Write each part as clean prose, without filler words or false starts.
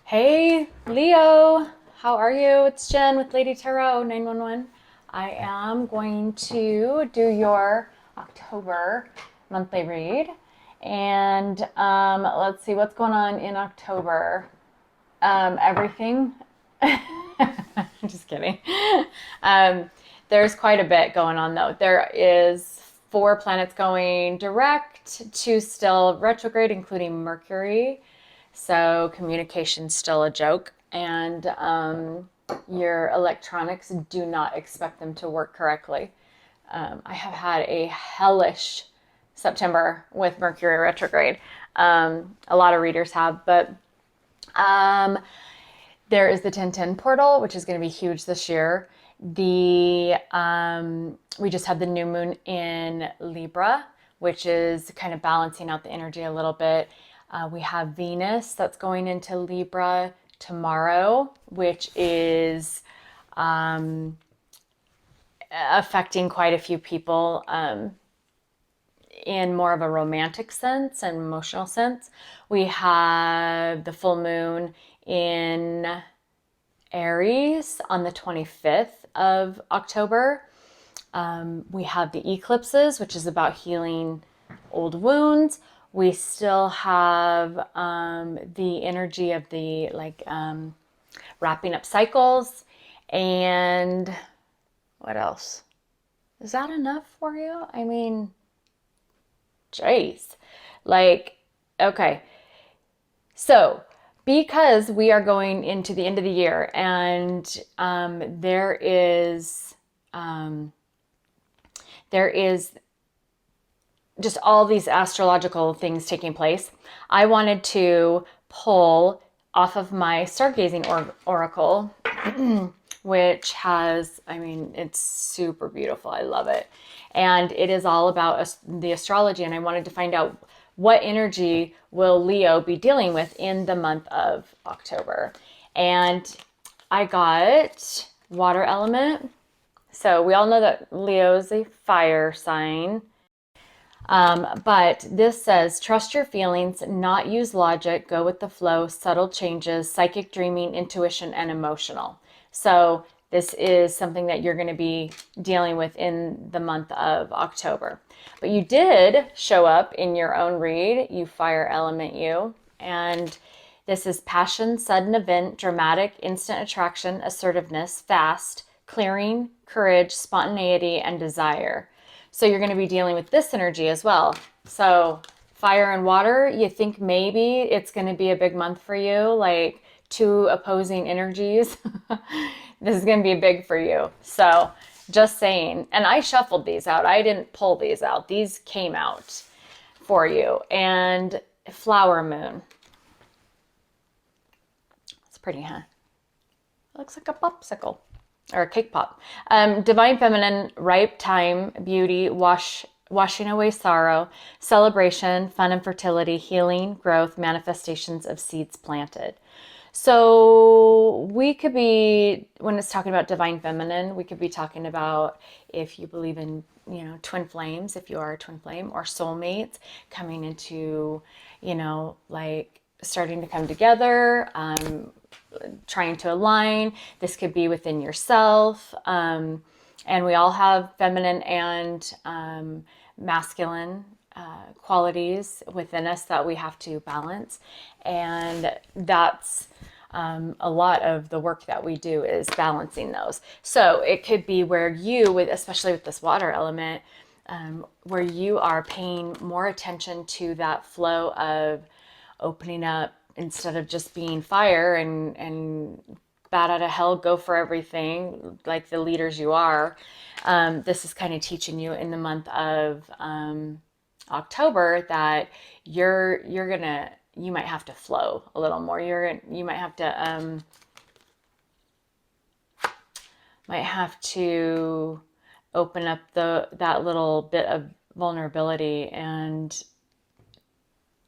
Hey, Leo, how are you? It's Jen with Lady Tarot 911. I am going to do your October monthly read. And let's see what's going on in October. Everything. Just kidding. Um, there's quite a bit going on, though. There is four planets going direct to still retrograde, including Mercury. So communication's still a joke, and your electronics, do not expect them to work correctly. I have had a hellish September with Mercury retrograde. A lot of readers have, but um, there is the 1010 portal, which is going to be huge this year. We just had the new moon in Libra, which is kind of balancing out the energy a little bit. We have Venus that's going into Libra tomorrow, which is affecting quite a few people in more of a romantic sense and emotional sense. We have the full moon in Aries on the 25th of October. We have the eclipses, which is about healing old wounds. We still have the energy of the wrapping up cycles. And what else? Is that enough for you? I mean, jeez. Okay. So, because we are going into the end of the year and there is just all these astrological things taking place, I wanted to pull off of my stargazing oracle, which has, it's super beautiful. I love it. And it is all about the astrology. And I wanted to find out what energy will Leo be dealing with in the month of October. And I got water element. So we all know that Leo is a fire sign. But this says, trust your feelings, not use logic, go with the flow, subtle changes, psychic dreaming, intuition, and emotional. So this is something that you're going to be dealing with in the month of October. But you did show up in your own read, you fire element you. And this is passion, sudden event, dramatic, instant attraction, assertiveness, fast, clearing, courage, spontaneity, and desire. So you're going to be dealing with this energy as well. So fire and water, you think maybe it's going to be a big month for you, like two opposing energies. This is going to be big for you. So just saying. And I shuffled these out. I didn't pull these out. These came out for you. And flower moon. It's pretty, huh? It looks like a popsicle. Or a cake pop. Divine feminine, ripe time, beauty, washing away sorrow, celebration, fun and fertility, healing, growth, manifestations of seeds planted. So we could be, when it's talking about divine feminine, we could be talking about if you believe in, twin flames, if you are a twin flame, or soulmates coming into, starting to come together, trying to align. This could be within yourself. And we all have feminine and masculine qualities within us that we have to balance. And that's a lot of the work that we do is balancing those. So it could be where you, especially with this water element, where you are paying more attention to that flow of opening up instead of just being fire and bat out of hell, go for everything like the leaders you are. This is kind of teaching you in the month of October that you might have to flow a little more. You might have to open up that little bit of vulnerability and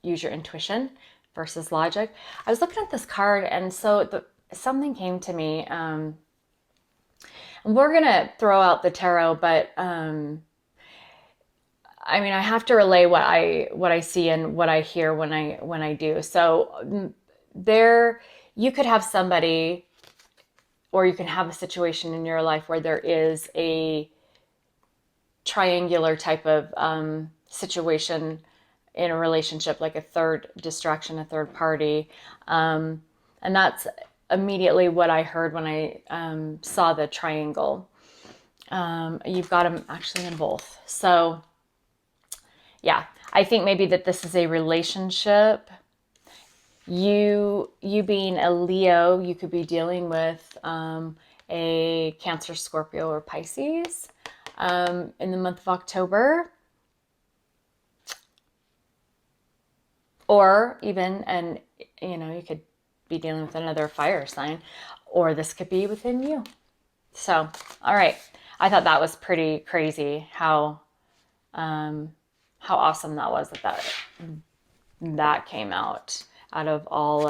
use your intuition versus logic. I was looking at this card, and so something came to me. And we're gonna throw out the tarot, but I have to relay what I see and what I hear when I do. So there you could have somebody, or you can have a situation in your life where there is a triangular type of situation in a relationship, like a third distraction, a third party. And that's immediately what I heard when I saw the triangle. You've got them actually in both. So yeah, I think maybe that this is a relationship. You being a Leo, you could be dealing with a Cancer, Scorpio, or Pisces in the month of October. Or even, and you could be dealing with another fire sign, or this could be within you. So, all right. I thought that was pretty crazy how awesome that was that came out of all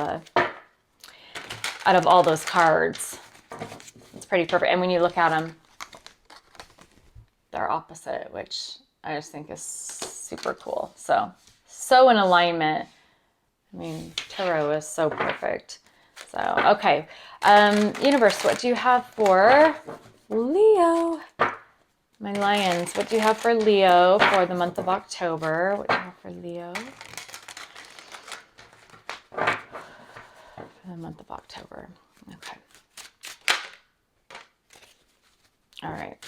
those cards. It's pretty perfect. And when you look at them, they're opposite, which I just think is super cool. So in alignment. I mean, tarot is so perfect. So, okay. Universe, what do you have for Leo? My lions, what do you have for Leo for the month of October? What do you have for Leo for the month of October? Okay. All right.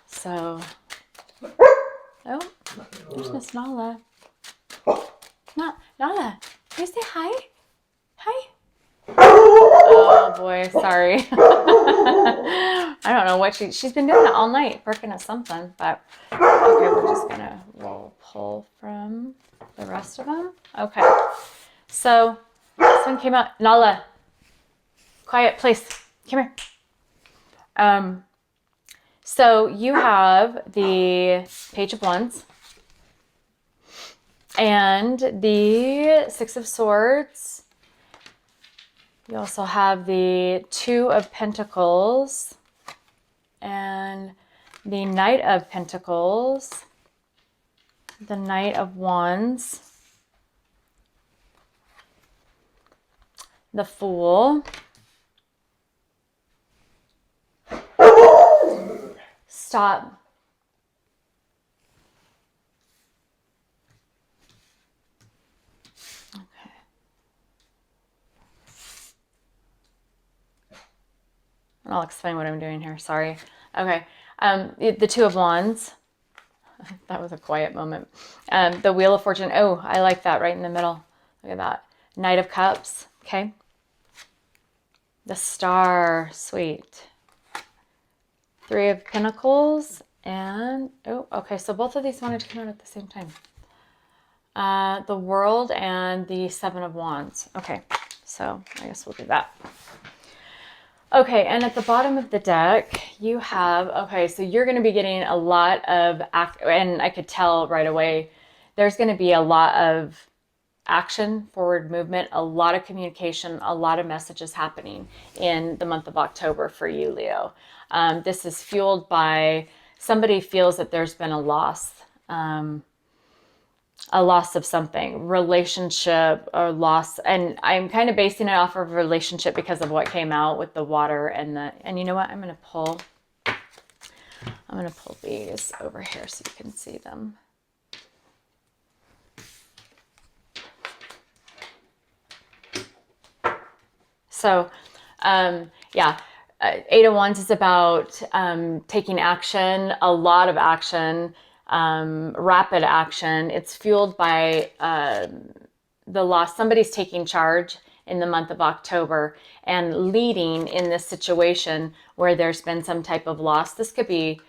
So, oh, there's Miss Nala. Nala, can you say hi? Hi. Oh boy, sorry. I don't know what she's been doing that all night, barking at something. But okay, we'll pull from the rest of them. Okay, so this one came out. Nala, quiet, please. Come here. So you have the Page of Wands and the Six of Swords. You also have the Two of Pentacles and the Knight of Pentacles, the Knight of Wands, the Fool, stop. Okay. And I'll explain what I'm doing here. Sorry. Okay. The Two of Wands. That was a quiet moment. The Wheel of Fortune. Oh, I like that right in the middle. Look at that. Knight of Cups. Okay. The Star. Sweet. Three of Pentacles. And, oh, okay. So both of these wanted to come out at the same time. The World and the Seven of Wands. Okay. So I guess we'll do that. Okay, and at the bottom of the deck, you have, okay, so you're going to be getting a lot of, and I could tell right away, there's going to be a lot of action, forward movement, a lot of communication, a lot of messages happening in the month of October for you, Leo. This is fueled by somebody feels that there's been a loss of something, relationship or loss. And I'm kind of basing it off of relationship because of what came out with the water and you know what? I'm going to pull these over here so you can see them. So, yeah, Eight of Wands is about taking action, a lot of action, rapid action. It's fueled by the loss. Somebody's taking charge in the month of October and leading in this situation where there's been some type of loss. This could be,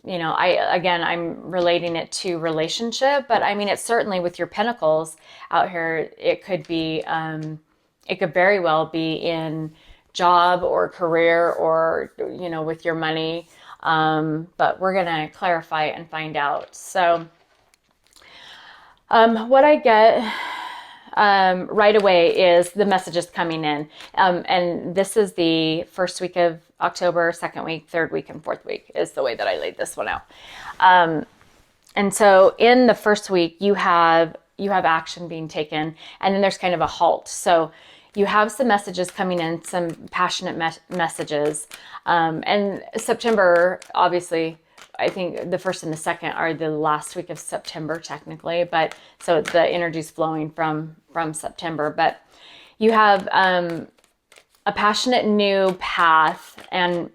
I'm relating it to relationship, but I mean, it's certainly with your pentacles out here. It could be, it could very well be in job or career or, with your money. But we're going to clarify it and find out. So what I get right away is the messages coming in. And this is the first week of October, second week, third week, and fourth week is the way that I laid this one out. And so in the first week, you have action being taken, and then there's kind of a halt. So you have some messages coming in, some passionate messages. And September, obviously, I think the first and the second are the last week of September technically, but so the energy's flowing from September. But you have a passionate new path and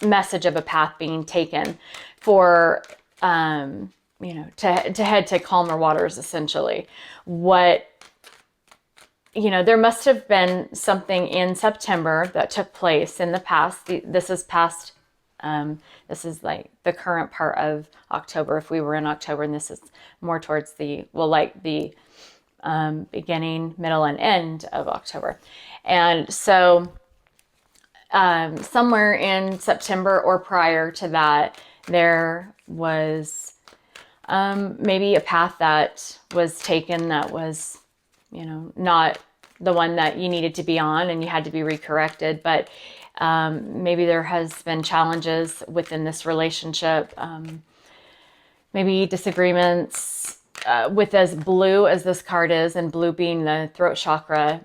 message of a path being taken for to head to calmer waters, essentially. There must have been something in September that took place in the past. This is past. This is like the current part of October. If we were in October, and this is more towards the beginning, middle, and end of October. And so somewhere in September or prior to that, there was maybe a path that was taken that was, not the one that you needed to be on, and you had to be recorrected. But maybe there has been challenges within this relationship, maybe disagreements with as blue as this card is, and blue being the throat chakra.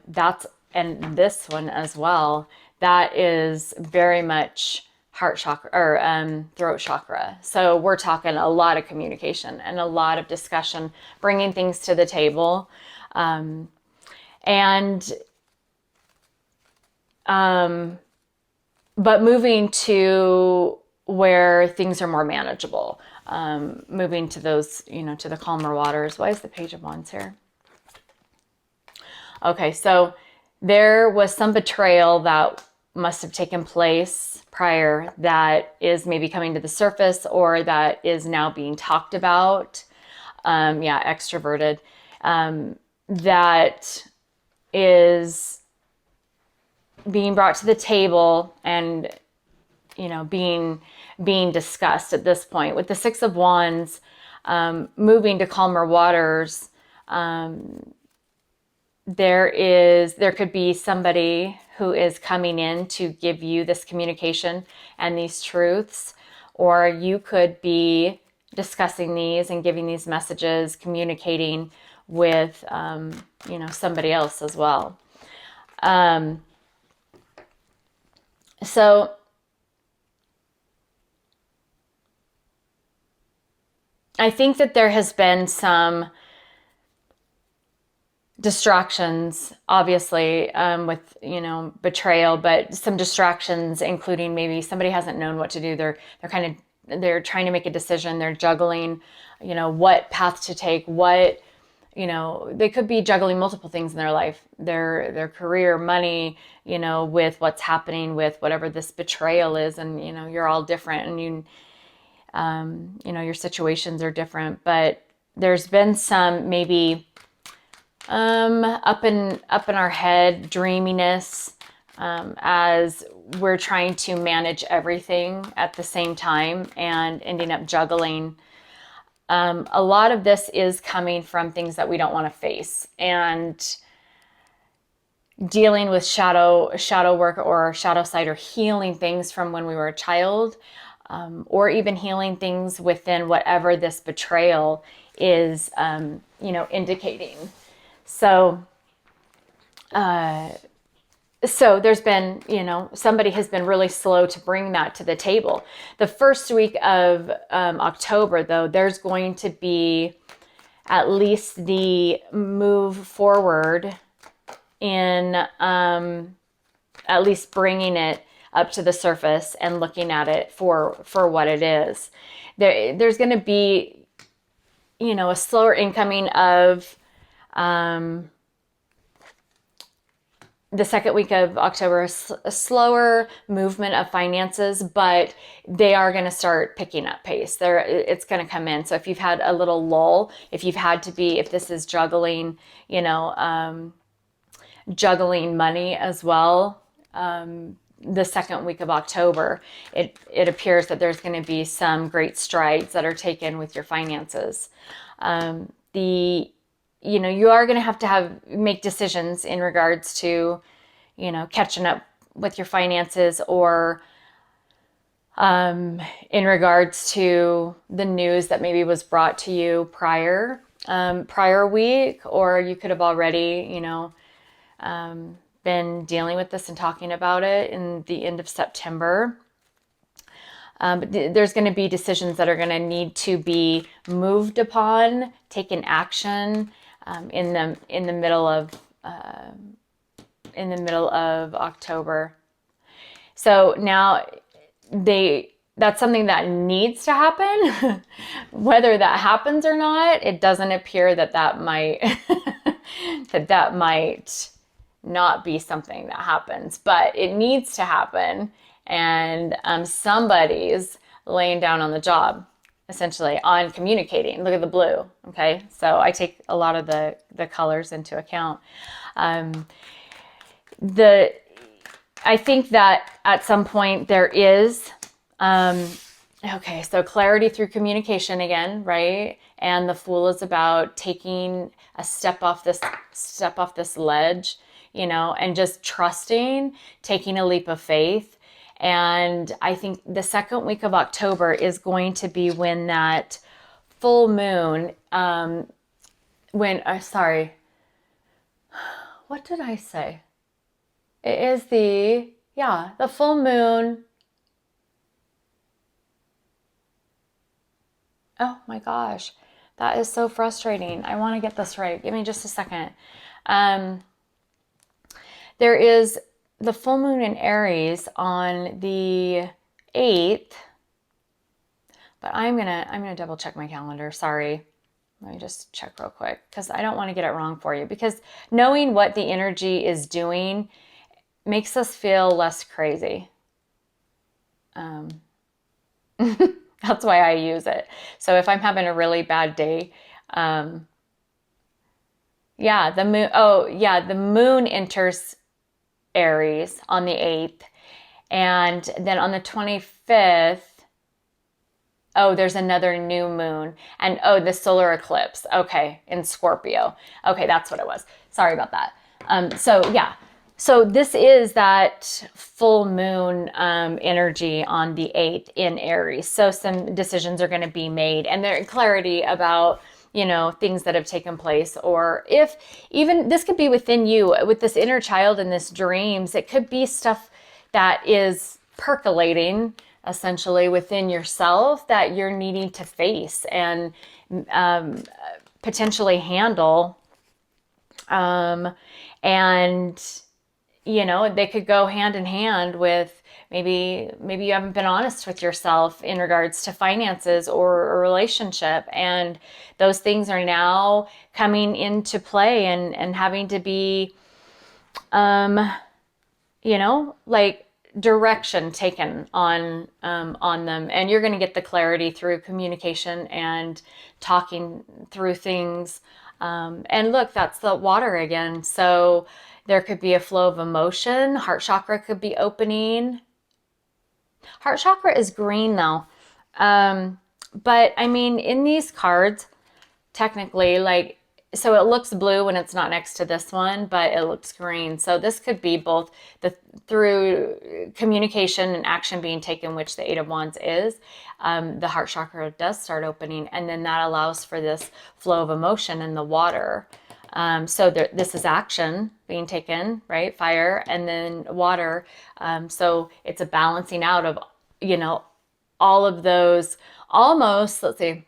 And this one as well, that is very much heart chakra or throat chakra. So we're talking a lot of communication and a lot of discussion, bringing things to the table, but moving to where things are more manageable, moving to those, to the calmer waters. Why is the Page of Wands here? Okay, so there was some betrayal that must have taken place prior that is maybe coming to the surface, or that is now being talked about. Extroverted. That is being brought to the table and, being discussed at this point. With the Six of Wands, moving to calmer waters, there could be somebody who is coming in to give you this communication and these truths, or you could be discussing these and giving these messages, communicating with, somebody else as well. So I think that there has been some distractions, obviously, with, betrayal, but some distractions, including maybe somebody hasn't known what to do. They're trying to make a decision. They're juggling, what path to take, they could be juggling multiple things in their life, their career, money, with what's happening with whatever this betrayal is. And, you're all different, and your situations are different, but there's been some maybe up in our head dreaminess, as we're trying to manage everything at the same time and ending up juggling. A lot of this is coming from things that we don't want to face, and dealing with shadow work or shadow side, or healing things from when we were a child, or even healing things within whatever this betrayal is, indicating. So there's been, somebody has been really slow to bring that to the table. The first week of October, though, there's going to be at least the move forward in at least bringing it up to the surface and looking at it for what it is. There's going to be, a slower incoming of the second week of October, a slower movement of finances, but they are going to start picking up pace. It's going to come in. So if you've had a little lull, if this is juggling, juggling money as well, the second week of October, it appears that there's going to be some great strides that are taken with your finances. You are going to have make decisions in regards to, catching up with your finances, or in regards to the news that maybe was brought to you prior week, or you could have already, been dealing with this and talking about it in the end of September. But there's going to be decisions that are going to need to be moved upon, taken action in the middle of October. So now that's something that needs to happen. Whether that happens or not, it doesn't appear that might that might not be something that happens, but it needs to happen. And somebody's laying down on the job, essentially, on communicating. Look at the blue, okay? So I take a lot of the colors into account. I think that at some point there is, okay, so clarity through communication again, right? And the Fool is about taking a step off this ledge, and just trusting, taking a leap of faith. And I think the second week of October is going to be when that full moon, what did I say? It is the full moon. Oh my gosh, that is so frustrating. I want to get this right. Give me just a second. There is the full moon in Aries on the 8th, but I'm gonna double check my calendar. Sorry. Let me just check real quick because I don't want to get it wrong for you, because knowing what the energy is doing makes us feel less crazy. That's why I use it. So if I'm having a really bad day, the moon enters Aries on the 8th. And then on the 25th, there's another new moon. And the solar eclipse. Okay, in Scorpio. Okay, that's what it was. Sorry about that. So this is that full moon energy on the 8th in Aries. So some decisions are going to be made, and there's clarity about, things that have taken place, or if even this could be within you with this inner child and this dreams. It could be stuff that is percolating essentially within yourself that you're needing to face and potentially handle. They could go hand in hand with maybe you haven't been honest with yourself in regards to finances or a relationship, and those things are now coming into play and having to be, like direction taken on them, and you're going to get the clarity through communication and talking through things. And look, that's the water again. So there could be a flow of emotion. Heart chakra could be opening. Heart chakra is green though. But I mean, in these cards, technically, so it looks blue when it's not next to this one, but it looks green. So this could be both through communication and action being taken, which the 8 of Wands is. The heart chakra does start opening, and then that allows for this flow of emotion in the water. So this is action being taken, right? Fire and then water. So it's a balancing out of, all of those almost, let's see.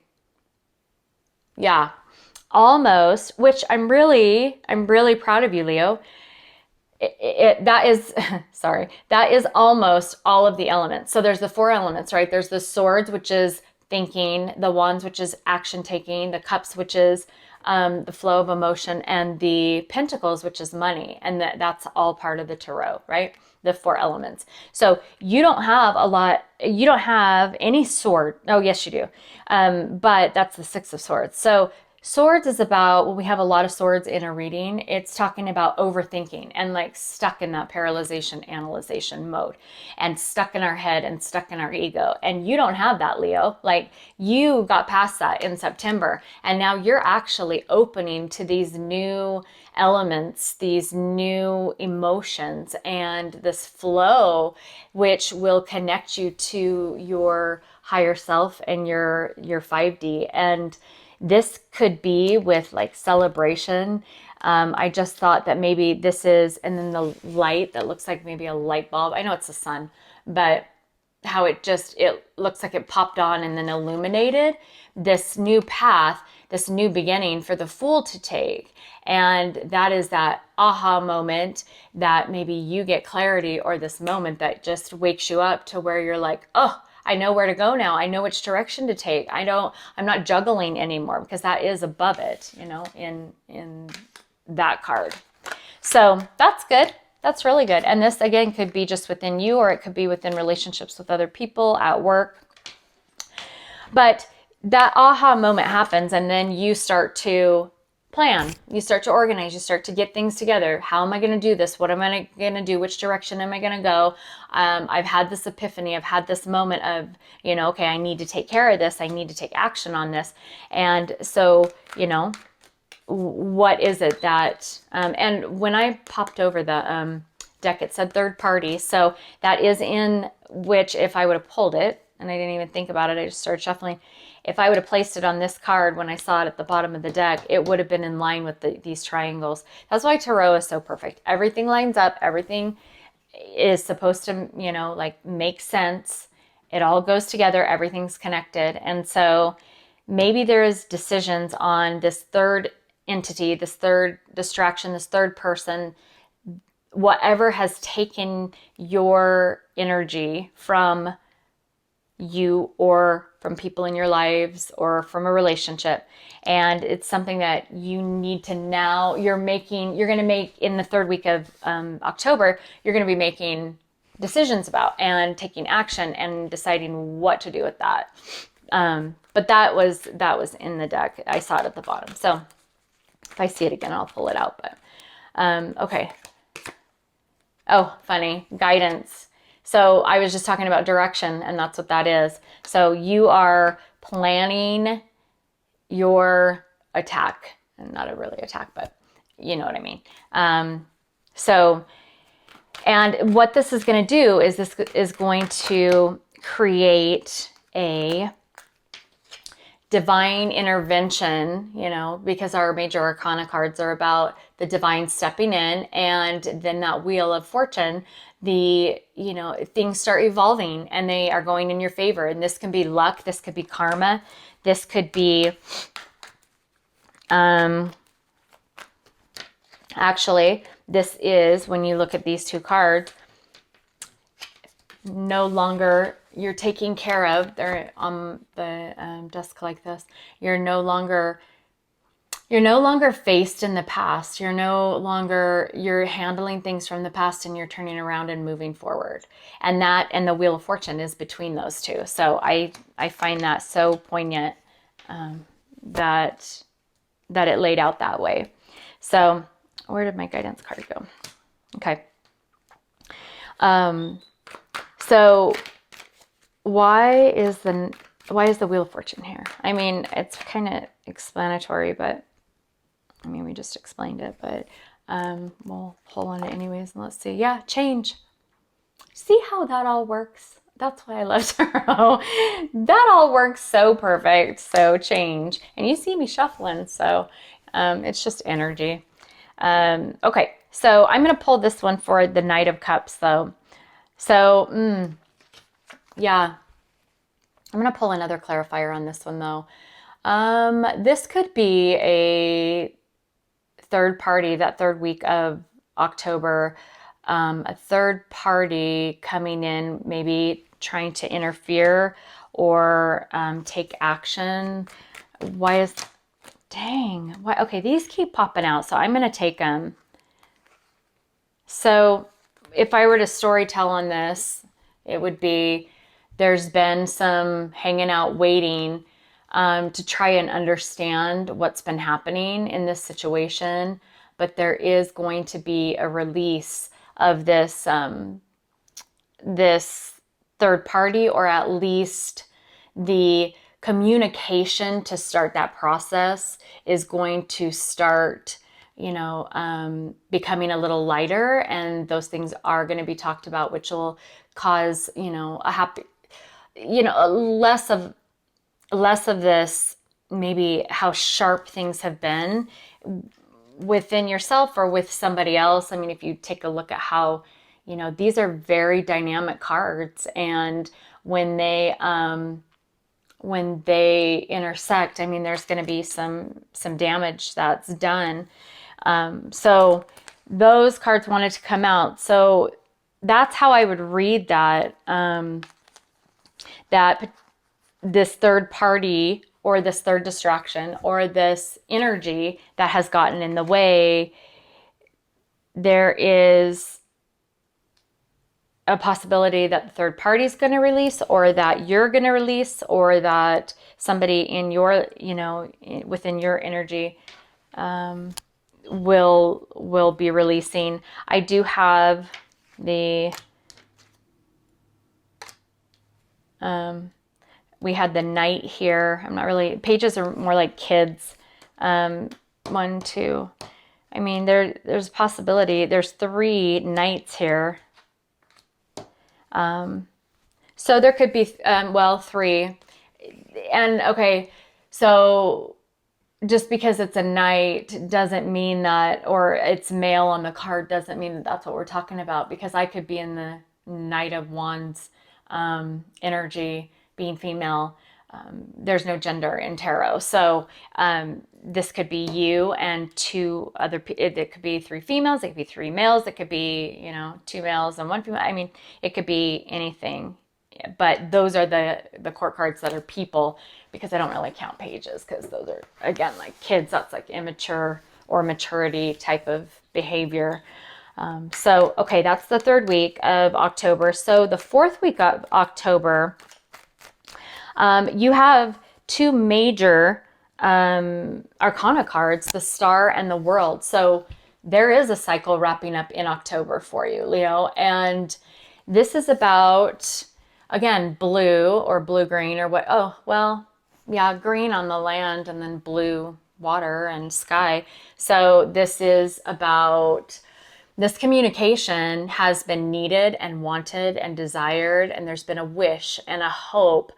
Yeah, almost, which I'm really proud of you, Leo. That is, sorry, that is almost all of the elements. So there's the 4 elements, right? There's the swords, which is thinking, the wands, which is action taking, the cups, which is the flow of emotion, and the pentacles, which is money. And that's all part of the tarot, right? The 4 elements. So you don't have any sword. Oh, yes, you do. But that's the 6 of swords. So Swords is about, well, we have a lot of swords in a reading. It's talking about overthinking and like stuck in that paralyzation, analyzation mode and stuck in our head and stuck in our ego. And you don't have that, Leo. Like, you got past that in September, and now you're actually opening to these new elements, these new emotions, and this flow, which will connect you to your higher self and your 5D. And this could be with like celebration. I just thought that maybe this is, and then the light that looks like maybe a light bulb. I know it's the sun, but how it looks like it popped on and then illuminated this new path, this new beginning for the Fool to take. And that is that aha moment that maybe you get clarity, or this moment that just wakes you up to where you're like, oh, I know where to go now. I know which direction to take. I'm not juggling anymore, because that is above it, in that card. So that's good. That's really good. And this, again, could be just within you, or it could be within relationships with other people, at work. But that aha moment happens, and then you start to plan. You start to organize. You start to get things together. How am I going to do this? What am I going to do? Which direction am I going to go? I've had this epiphany. I've had this moment of, okay, I need to take care of this. I need to take action on this. And so, what is it that, and when I popped over the deck, it said third party. So that is in which, if I would have pulled it, and I didn't even think about it, I just started shuffling. If I would have placed it on this card when I saw it at the bottom of the deck, it would have been in line with these triangles. That's why tarot is so perfect. Everything lines up. Everything is supposed to, like, make sense. It all goes together. Everything's connected. And so maybe there is decisions on this third entity, this third distraction, this third person, whatever has taken your energy from you, or from people in your lives, or from a relationship. And it's something that you need to now, you're going to make in the third week of October, you're going to be making decisions about and taking action and deciding what to do with that. But that was in the deck. I saw it at the bottom. So if I see it again, I'll pull it out. But okay. Oh, funny. Guidance. So I was just talking about direction, and that's what that is. So you are planning your attack, and not a really attack, but you know what I mean. And what this is going to do is this is going to create a divine intervention, because our major arcana cards are about the divine stepping in, and then that wheel of fortune, things start evolving and they are going in your favor. And this can be luck. This could be karma. This could be, actually, this is, when you look at these two cards, no longer you're taking care of. They're on the desk like this. You're no longer faced in the past. You're handling things from the past, and you're turning around and moving forward. And the Wheel of Fortune is between those two. So I find that so poignant, that it laid out that way. So where did my guidance card go? Okay. So why is the Wheel of Fortune here? I mean, it's kind of explanatory, but we just explained it, but we'll pull on it anyways, and let's see. Yeah, change. See how that all works? That's why I love tarot. That all works so perfect. So change. And you see me shuffling, so it's just energy. Okay, so I'm going to pull this one for the Knight of Cups, though. So, yeah. I'm going to pull another clarifier on this one, though. This could be a third party, that third week of October, a third party coming in, maybe trying to interfere or take action. Okay, these keep popping out, so I'm going to take them. So if I were to storytell on this, it would be, there's been some hanging out waiting to try and understand what's been happening in this situation. But there is going to be a release of this, this third party, or at least the communication to start that process is going to start, becoming a little lighter, and those things are going to be talked about, which will cause, a happy, less of this, maybe how sharp things have been within yourself or with somebody else. I mean, if you take a look at how, these are very dynamic cards, and when they intersect, I mean, there's going to be some damage that's done. So those cards wanted to come out. So that's how I would read that, that this third party, or this third distraction, or this energy that has gotten in the way, there is a possibility that the third party is going to release, or that you're going to release, or that somebody in your, within your energy will be releasing. I do have the we had the knight here. I'm not really, pages are more like kids. 1, 2. I mean, there's a possibility. There's 3 knights here. So there could be, 3. And okay, so just because it's a knight doesn't mean that, or it's male on the card doesn't mean that that's what we're talking about, because I could be in the Knight of Wands energy, being female. There's no gender in tarot. So this could be you and 2 other people. It could be 3 females. It could be 3 males. It could be, 2 males and 1 female. I mean, it could be anything. But those are the court cards that are people, because I don't really count pages, because those are, again, like kids. That's like immature or maturity type of behavior. So, okay, that's the 3rd week of October. So the 4th week of October, you have 2 major arcana cards, the Star and the World. So there is a cycle wrapping up in October for you, Leo. And this is about, again, blue or blue-green, or what? Oh, well, yeah, green on the land, and then blue water and sky. So this is about, this communication has been needed and wanted and desired, and there's been a wish and a hope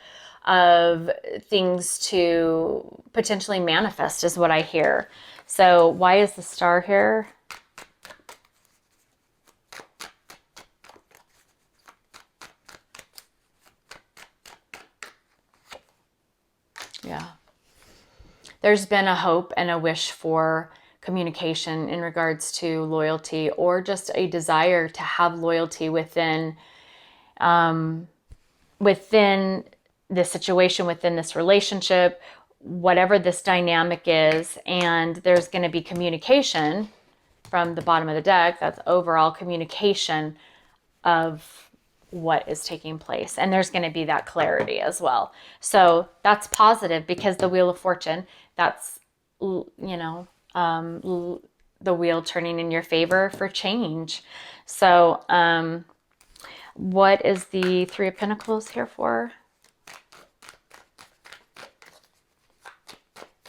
of things to potentially manifest, is what I hear. So why is the Star here? Yeah. There's been a hope and a wish for communication in regards to loyalty, or just a desire to have loyalty within this situation, within this relationship, whatever this dynamic is. And there's going to be communication from the bottom of the deck. That's overall communication of what is taking place. And there's going to be that clarity as well. So that's positive, because the Wheel of Fortune, that's, the wheel turning in your favor for change. So what is the 3 of Pentacles here for?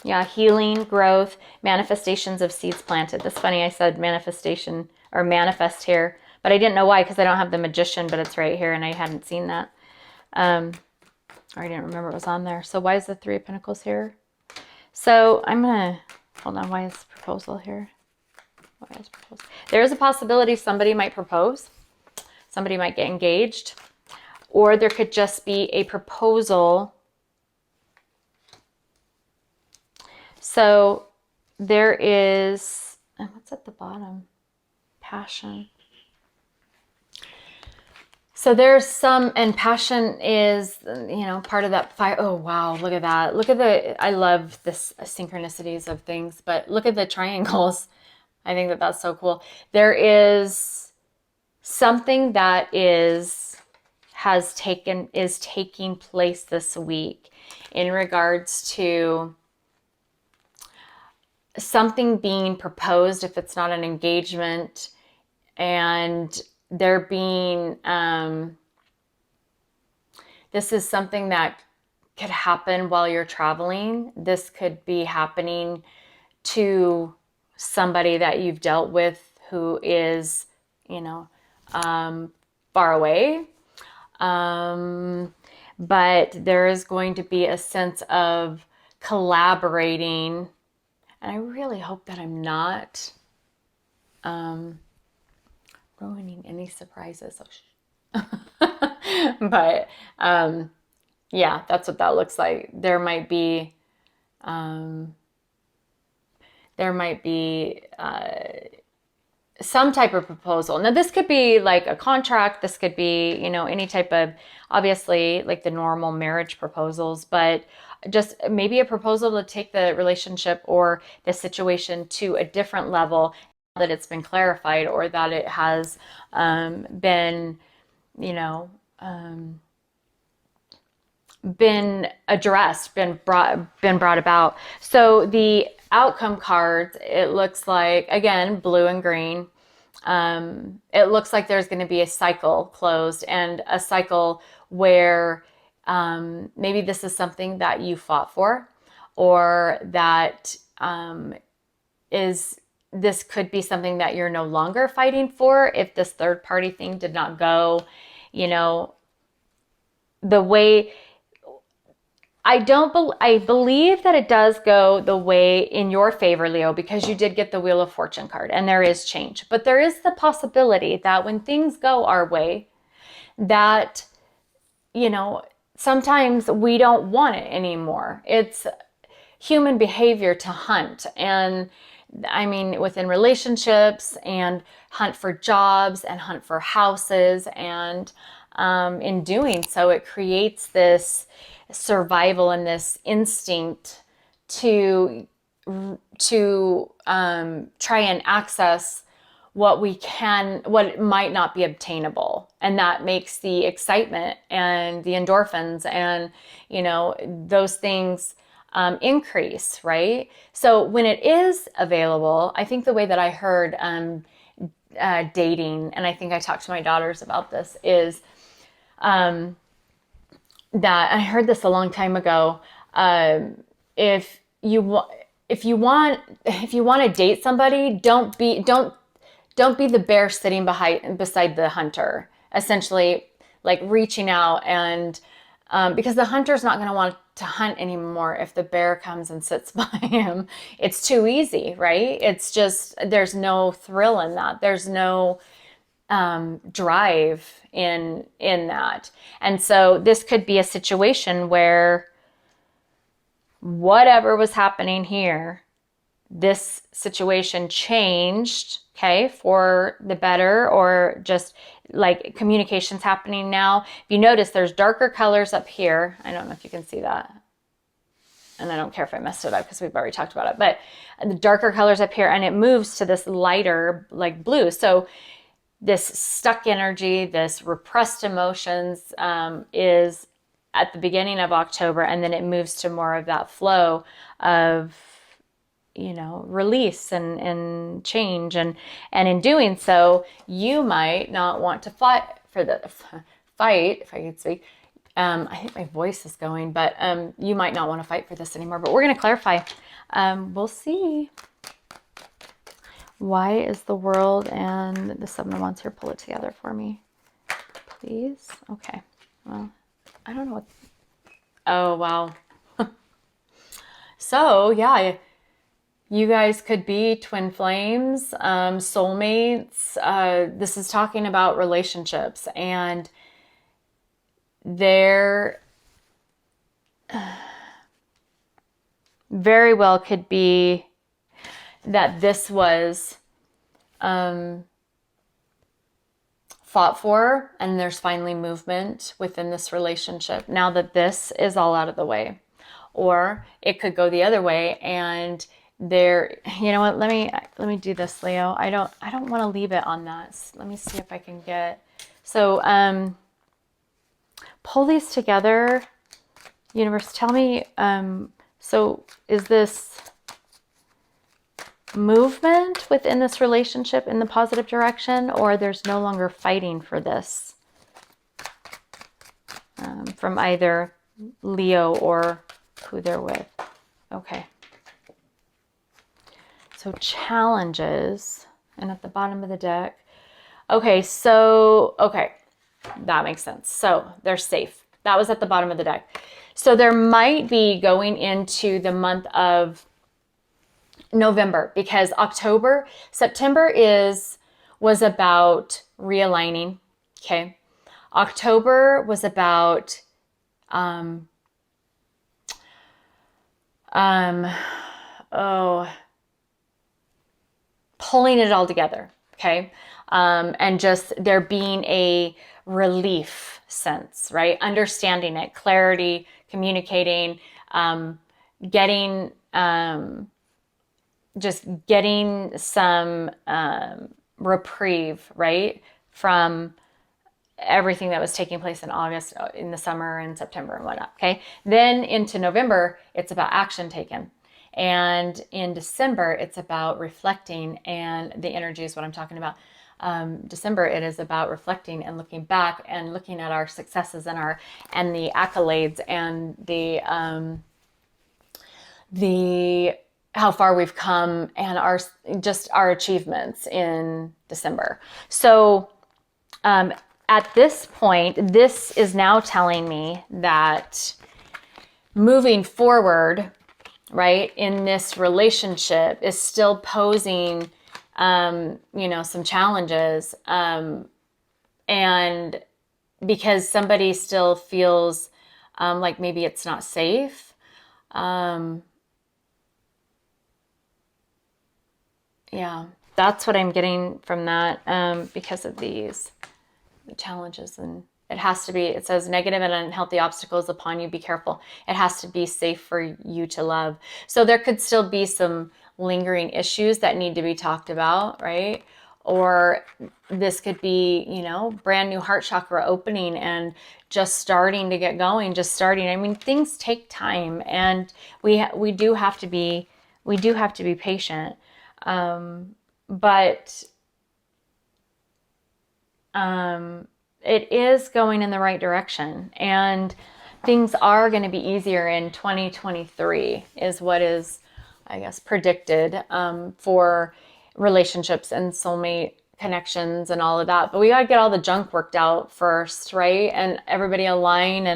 Yeah, healing, growth, manifestations of seeds planted. That's funny, I said manifestation or manifest here, but I didn't know why, because I don't have the Magician, but it's right here and I hadn't seen that. Or I didn't remember it was on there. So why is the 3 of Pentacles here? So I'm going to, hold on, why is proposal here? Why is proposal? There is a possibility somebody might propose. Somebody might get engaged. Or there could just be a proposal. So there is, what's at the bottom? Passion. So there's some, and passion is, part of that fire. Oh, wow. Look at that. Look at I love this synchronicities of things, but look at the triangles. I think that that's so cool. There is something that is is taking place this week in regards to something being proposed, if it's not an engagement, and there being, this is something that could happen while you're traveling. This could be happening to somebody that you've dealt with who is, you know, far away. But there is going to be a sense of collaborating. And I really hope that I'm not ruining any surprises. But yeah, that's what that looks like. There might be some type of proposal. Now, this could be like a contract. This could be, you know, any type of, obviously, like the normal marriage proposals, but just maybe a proposal to take the relationship or the situation to a different level, that it's been clarified, or that it has been, you know, been addressed, been brought about. So the outcome cards, it looks like, again, blue and green. It looks like there's going to be a cycle closed, and a cycle where maybe this is something that you fought for, or that this could be something that you're no longer fighting for if this third party thing did not go, you know, the way. I believe that it does go the way in your favor, Leo, because you did get the Wheel of Fortune card, and there is change. But there is the possibility that when things go our way, that, you know, sometimes we don't want it anymore. It's human behavior to hunt. And I mean, within relationships, and hunt for jobs, and hunt for houses. And in doing so, it creates this survival and this instinct to try and access what we can, what might not be obtainable. And that makes the excitement and the endorphins and, you know, those things increase, right? So when it is available, I think the way that I heard dating, and I think I talked to my daughters about this, is that I heard this a long time ago. If you want to date somebody, don't be the bear sitting beside the hunter. Essentially, like reaching out, and because the hunter's not going to want to hunt anymore if the bear comes and sits by him. It's too easy, right? It's just, there's no thrill in that. There's no drive in that. And so this could be a situation where whatever was happening here, this situation changed, okay, for the better, or just like communications happening now. If you notice, there's darker colors up here. I don't know if you can see that. And I don't care if I messed it up because we've already talked about it, but the darker colors up here, and it moves to this lighter like blue. So this stuck energy, this repressed emotions is at the beginning of October, and then it moves to more of that flow of, you know, release and change. And in doing so, you might not want to fight, if I could speak. I think my voice is going, but you might not want to fight for this anymore. But we're going to clarify. We'll see. Why is the World and the Seven of Wands here? Pull it together for me, please. Okay. Well, I don't know what. Oh, wow. So, yeah, you guys could be twin flames, soulmates. This is talking about relationships, and there very well could be that this was fought for, and there's finally movement within this relationship now that this is all out of the way. Or it could go the other way, and there, you know what, let me do this, Leo. I don't want to leave it on that. Let me see if I can get, so pull these together. Universe, tell me, so is this movement within this relationship in the positive direction, or there's no longer fighting for this from either Leo or who they're with? Okay. So challenges, and at the bottom of the deck. Okay, so, okay, that makes sense. So they're safe. That was at the bottom of the deck. So there might be going into the month of November, because September was about realigning. Okay. October was about, pulling it all together. Okay. And just there being a relief sense, right? Understanding it, clarity, communicating, getting some reprieve, right? From everything that was taking place in August, in the summer and September and whatnot. Okay. Then into November, it's about action taken. And in December, it's about reflecting, and the energy is what I'm talking about. December, it is about reflecting and looking back and looking at our successes and the accolades and the how far we've come and our achievements in December. So at this point, this is now telling me that moving forward, right, in this relationship is still posing, some challenges. And because somebody still feels like maybe it's not safe. Yeah, that's what I'm getting from that, because of the challenges. And it says negative and unhealthy obstacles upon you, be careful. It has to be safe for you to love. So there could still be some lingering issues that need to be talked about, right? Or this could be, brand new heart chakra opening and just starting to get going, I mean, things take time, and we do have to be patient. But it is going in the right direction, and things are going to be easier in 2023 is what is, I guess, predicted for relationships and soulmate connections and all of that. But we got to get all the junk worked out first, right? And everybody align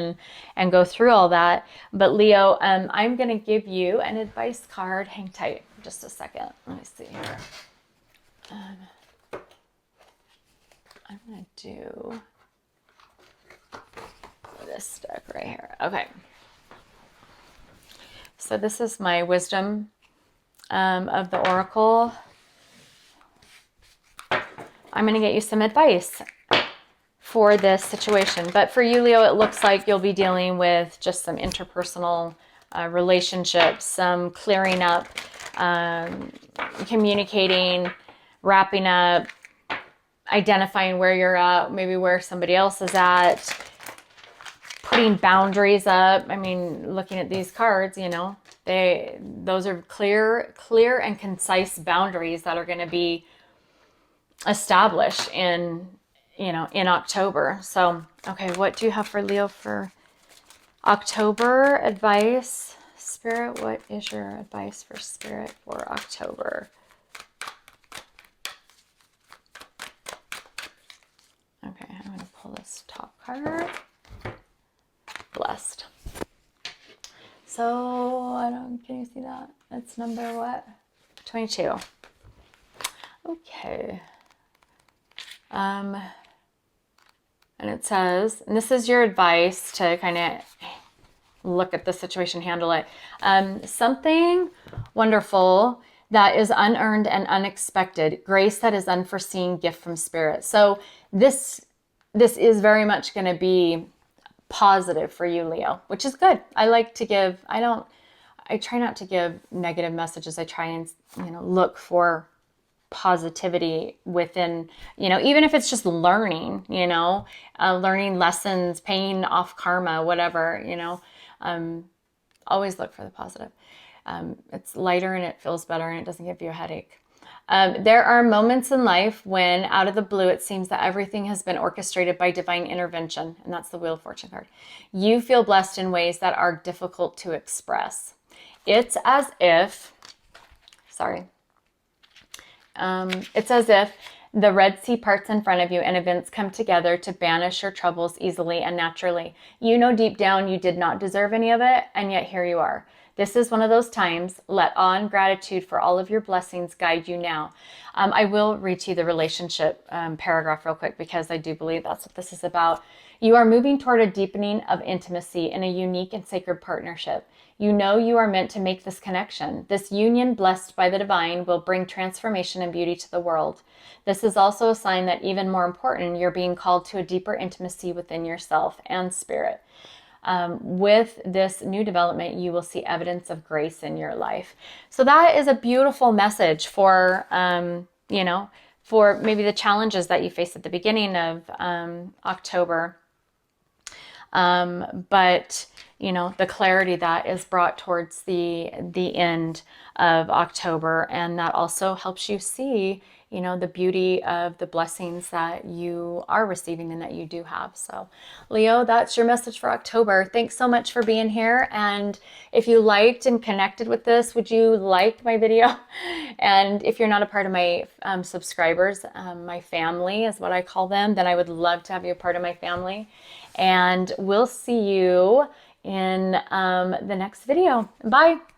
and go through all that. But Leo, I'm going to give you an advice card. Hang tight for just a second. Let me see here. I'm going to do this deck right here. Okay. So this is my wisdom of the Oracle. I'm going to get you some advice for this situation. But for you, Leo, it looks like you'll be dealing with just some interpersonal relationships, some clearing up, communicating, wrapping up, identifying where you're at, maybe where somebody else is at, putting boundaries up. I mean, looking at these cards, those are clear and concise boundaries that are going to be established in October. So, okay, what do you have for Leo for October advice? Spirit, what is your advice for Spirit for October? Okay, I'm going to pull this top card. Blessed. So, can you see that? It's number what? 22. Okay. And it says, and this is your advice to kind of look at the situation, handle it. Something wonderful that is unearned and unexpected, grace that is unforeseen, gift from Spirit. So this is very much going to be positive for you, Leo, which is good. I try not to give negative messages. I try and, look for positivity within, you know, even if it's just learning, you know, learning lessons, paying off karma, whatever, you know, always look for the positive. It's lighter and it feels better and it doesn't give you a headache. There are moments in life when out of the blue, it seems that everything has been orchestrated by divine intervention. And that's the Wheel of Fortune card. You feel blessed in ways that are difficult to express. It's as if, it's as if the Red Sea parts in front of you and events come together to banish your troubles easily and naturally. You know deep down you did not deserve any of it, and yet here you are. This is one of those times. Let awe and gratitude for all of your blessings guide you now. I will read to you the relationship paragraph real quick, because I do believe that's what this is about. You are moving toward a deepening of intimacy in a unique and sacred partnership. You know you are meant to make this connection. This union, blessed by the divine, will bring transformation and beauty to the world. This is also a sign that, even more important, you're being called to a deeper intimacy within yourself and spirit. With this new development, you will see evidence of grace in your life. So that is a beautiful message for, you know, for maybe the challenges that you face at the beginning of October. But, you know, the clarity that is brought towards the end of October, and that also helps you see, you know, the beauty of the blessings that you are receiving and that you do have. So Leo, that's your message for October. Thanks so much for being here. And if you liked and connected with this, would you like my video? And if you're not a part of my subscribers, my family is what I call them, then I would love to have you a part of my family. And we'll see you in the next video. Bye.